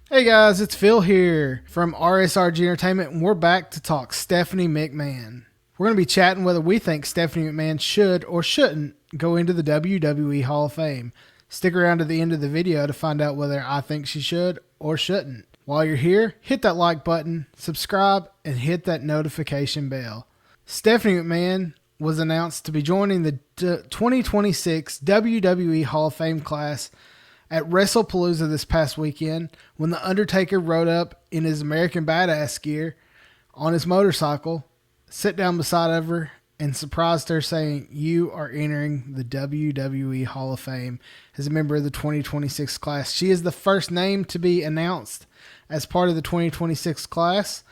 Hey guys, it's Phil here from RSRG Entertainment, and we're back to talk Stephanie McMahon. We're going to be chatting whether we think Stephanie McMahon should or shouldn't go into the WWE Hall of Fame. Stick around to the end of the video to find out whether I think she should or shouldn't. While you're here, hit that like button, subscribe, and hit that notification bell. Stephanie McMahon was announced to be joining the 2026 WWE Hall of Fame class at Wrestlepalooza this past weekend when The Undertaker rode up in his American Badass gear on his motorcycle, sat down beside of her, and surprised her saying, "You are entering the WWE Hall of Fame as a member of the 2026 class." She is the first name to be announced as part of the 2026 class.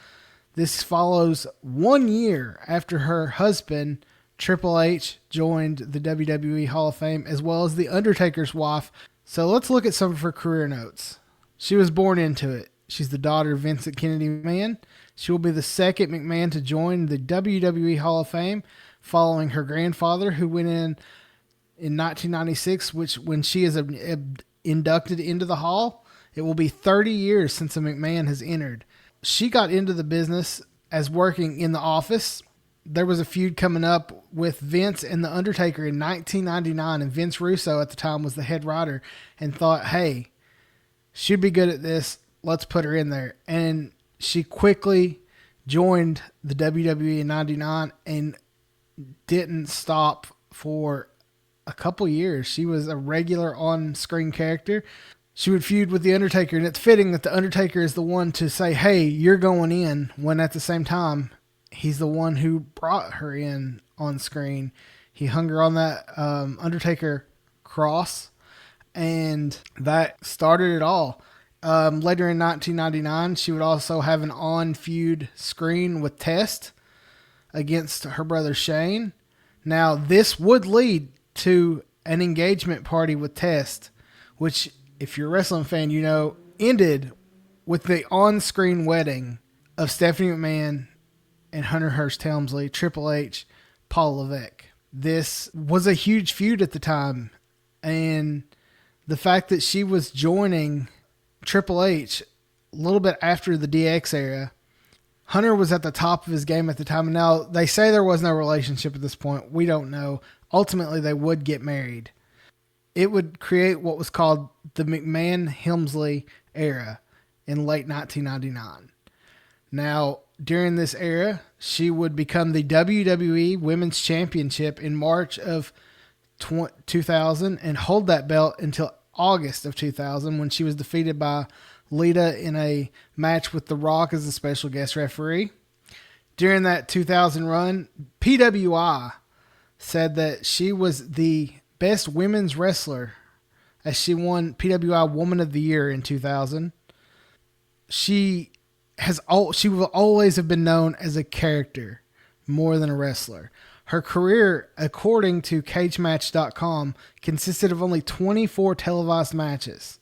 This follows 1 year after her husband, Triple H, joined the WWE Hall of Fame, as well as The Undertaker's wife. So let's look at some of her career notes. She was born into it. She's the daughter of Vincent Kennedy McMahon. She will be the second McMahon to join the WWE Hall of Fame, following her grandfather, who went in 1996, which when she is inducted into the Hall, it will be 30 years since a McMahon has entered. She got into the business as working in the office. There was a feud coming up with Vince and The Undertaker in 1999, and Vince Russo at the time was the head writer and thought, hey, she'd be good at this. Let's put her in there. And she quickly joined the WWE in 99 and didn't stop for a couple years. She was a regular on-screen character. She would feud with The Undertaker, and it's fitting that The Undertaker is the one to say, hey, you're going in, when at the same time, he's the one who brought her in on screen. He hung her on that Undertaker cross, and that started it all. Later in 1999, she would also have an on-feud screen with Test against her brother Shane. Now, this would lead to an engagement party with Test, which, if you're a wrestling fan, you know, ended with the on-screen wedding of Stephanie McMahon and Hunter Hearst Helmsley, Triple H, Paul Levesque. This was a huge feud at the time, and the fact that she was joining Triple H a little bit after the DX era, Hunter was at the top of his game at the time. And now they say there was no relationship at this point. We don't know. Ultimately, they would get married. It would create what was called the McMahon-Helmsley era in late 1999. Now, during this era, she would become the WWE Women's Championship in March of 2000 and hold that belt until August of 2000, when she was defeated by Lita in a match with The Rock as a special guest referee. During that 2000 run, PWI said that she was the best women's wrestler, as she won PWI Woman of the Year in 2000. She will always have been known as a character more than a wrestler. Her career, according to CageMatch.com, consisted of only 24 televised matches.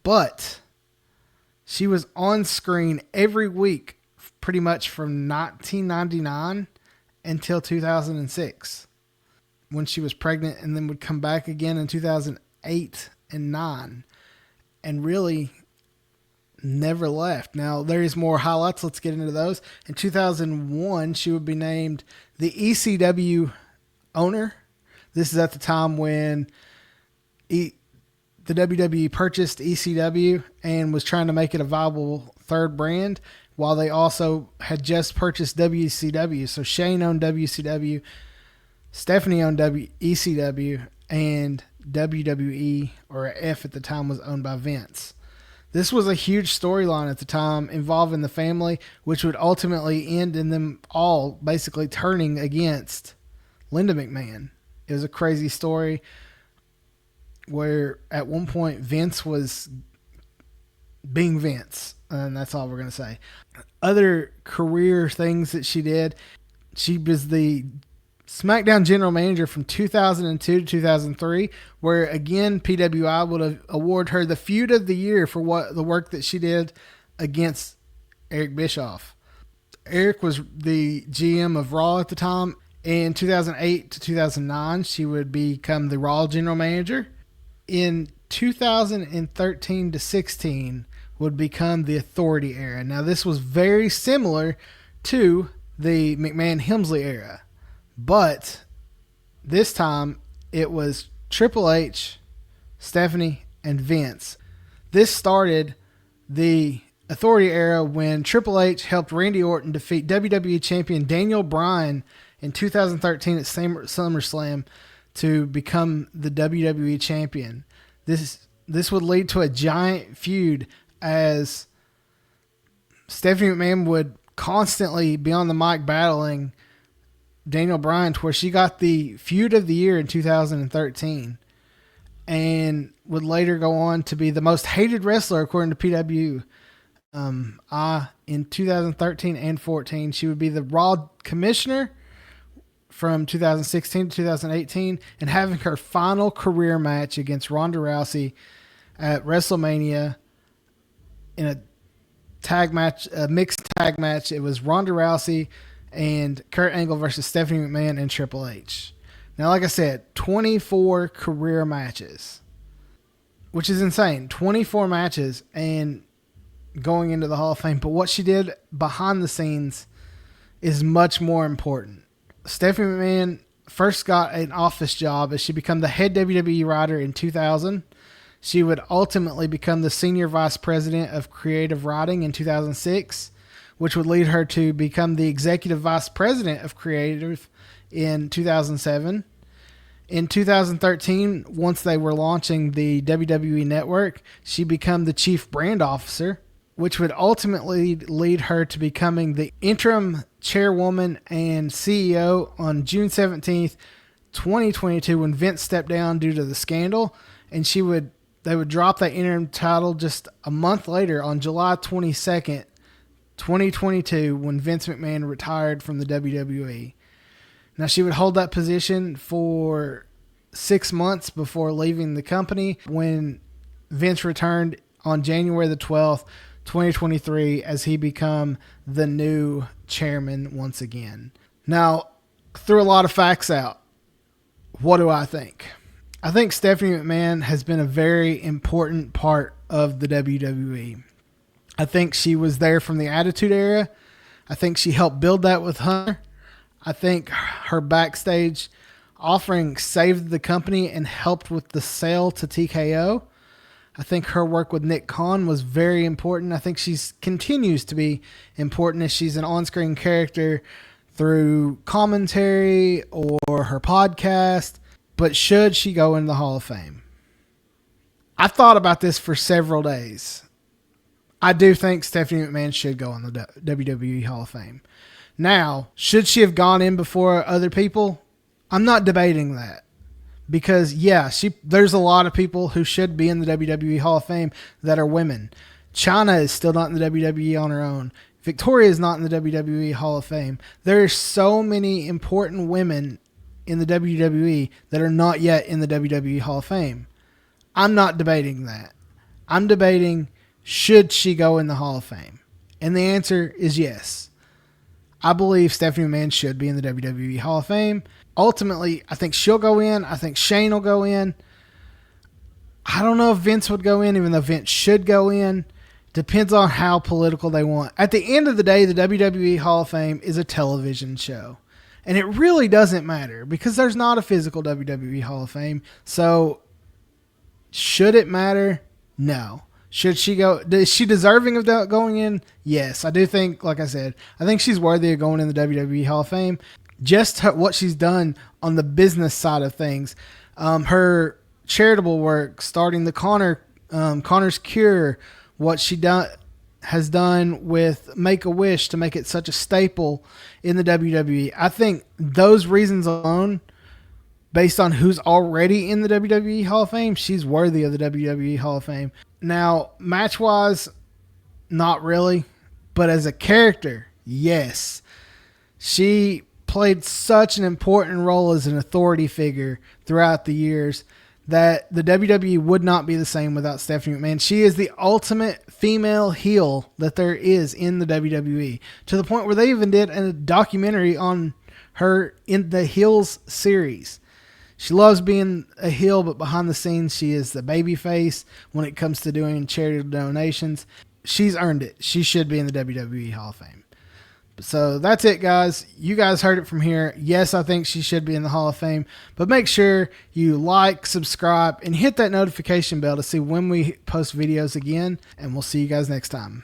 But she was on screen every week pretty much from 1999 until 2006, when she was pregnant, and then would come back again in 2008 and 9, and really never left. Now, there's more highlights. Let's get into those. In 2001, she would be named the ECW owner. This is at the time when the WWE purchased ECW and was trying to make it a viable third brand, while they also had just purchased WCW. So Shane owned WCW, Stephanie owned ECW, and WWE, or F at the time, was owned by Vince. This was a huge storyline at the time involving the family, which would ultimately end in them all basically turning against Linda McMahon. It was a crazy story where at one point Vince was being Vince, and that's all we're going to say. Other career things that she did, she was the SmackDown general manager from 2002 to 2003, where again PWI would award her the feud of the year for the work that she did against Eric Bischoff. Eric was the GM of Raw at the time. In 2008 to 2009, she would become the Raw general manager. In 2013 to 16 would become the Authority era. Now, this was very similar to the McMahon-Helmsley era, but this time it was Triple H, Stephanie, and Vince. This started the Authority era when Triple H helped Randy Orton defeat WWE Champion Daniel Bryan in 2013 at SummerSlam to become the WWE Champion. This would lead to a giant feud as Stephanie McMahon would constantly be on the mic battling Daniel Bryan, to where she got the feud of the year in 2013 and would later go on to be the most hated wrestler according to PW. In 2013 and 14, she would be the Raw Commissioner from 2016 to 2018 and having her final career match against Ronda Rousey at WrestleMania in a tag match, a mixed tag match. It was Ronda Rousey and Kurt Angle versus Stephanie McMahon and Triple H. Now, like I said, 24 career matches, which is insane. 24 matches and going into the Hall of Fame. But what she did behind the scenes is much more important. Stephanie McMahon first got an office job as she became the head WWE writer in 2000. She would ultimately become the senior vice president of creative writing in 2006, which would lead her to become the executive vice president of creative in 2007. In 2013, once they were launching the WWE Network, she became the chief brand officer, which would ultimately lead her to becoming the interim chairwoman and CEO on June 17th, 2022, when Vince stepped down due to the scandal. And they would drop that interim title just a month later on July 22nd, 2022, when Vince McMahon retired from the WWE. Now, she would hold that position for 6 months before leaving the company when Vince returned on January the 12th, 2023, as he become the new chairman once again. Now, threw a lot of facts out. What do I think? I think Stephanie McMahon has been a very important part of the WWE. I think she was there from the Attitude Era. I think she helped build that with Hunter. I think her backstage offering saved the company and helped with the sale to TKO. I think her work with Nick Khan was very important. I think she continues to be important as she's an on-screen character through commentary or her podcast. But should she go in the Hall of Fame? I've thought about this for several days. I do think Stephanie McMahon should go in the WWE Hall of Fame. Now, should she have gone in before other people? I'm not debating that. Because, yeah, there's a lot of people who should be in the WWE Hall of Fame that are women. Chyna is still not in the WWE on her own. Victoria is not in the WWE Hall of Fame. There are so many important women in the WWE that are not yet in the WWE Hall of Fame. I'm not debating that. I'm debating, should she go in the Hall of Fame? And the answer is yes. I believe Stephanie McMahon should be in the WWE Hall of Fame. Ultimately, I think she'll go in. I think Shane will go in. I don't know if Vince would go in, even though Vince should go in. Depends on how political they want. At the end of the day, the WWE Hall of Fame is a television show. And it really doesn't matter because there's not a physical WWE Hall of Fame. So, should it matter? No. Should she go? Is she deserving of going in? Yes. I do think, like I said, I think she's worthy of going in the WWE Hall of Fame. Just what she's done on the business side of things. Her charitable work, starting the Connor's Cure, what she has done with Make-A-Wish to make it such a staple in the WWE. I think those reasons alone, based on who's already in the WWE Hall of Fame, she's worthy of the WWE Hall of Fame. Now, match-wise, not really. But as a character, yes. She played such an important role as an authority figure throughout the years that the WWE would not be the same without Stephanie McMahon. She is the ultimate female heel that there is in the WWE, to the point where they even did a documentary on her in the Heels series. She loves being a heel, but behind the scenes, she is the baby face when it comes to doing charitable donations. She's earned it. She should be in the WWE Hall of Fame. So that's it, guys. You guys heard it from here. Yes, I think she should be in the Hall of Fame, but make sure you like, subscribe, and hit that notification bell to see when we post videos again, and we'll see you guys next time.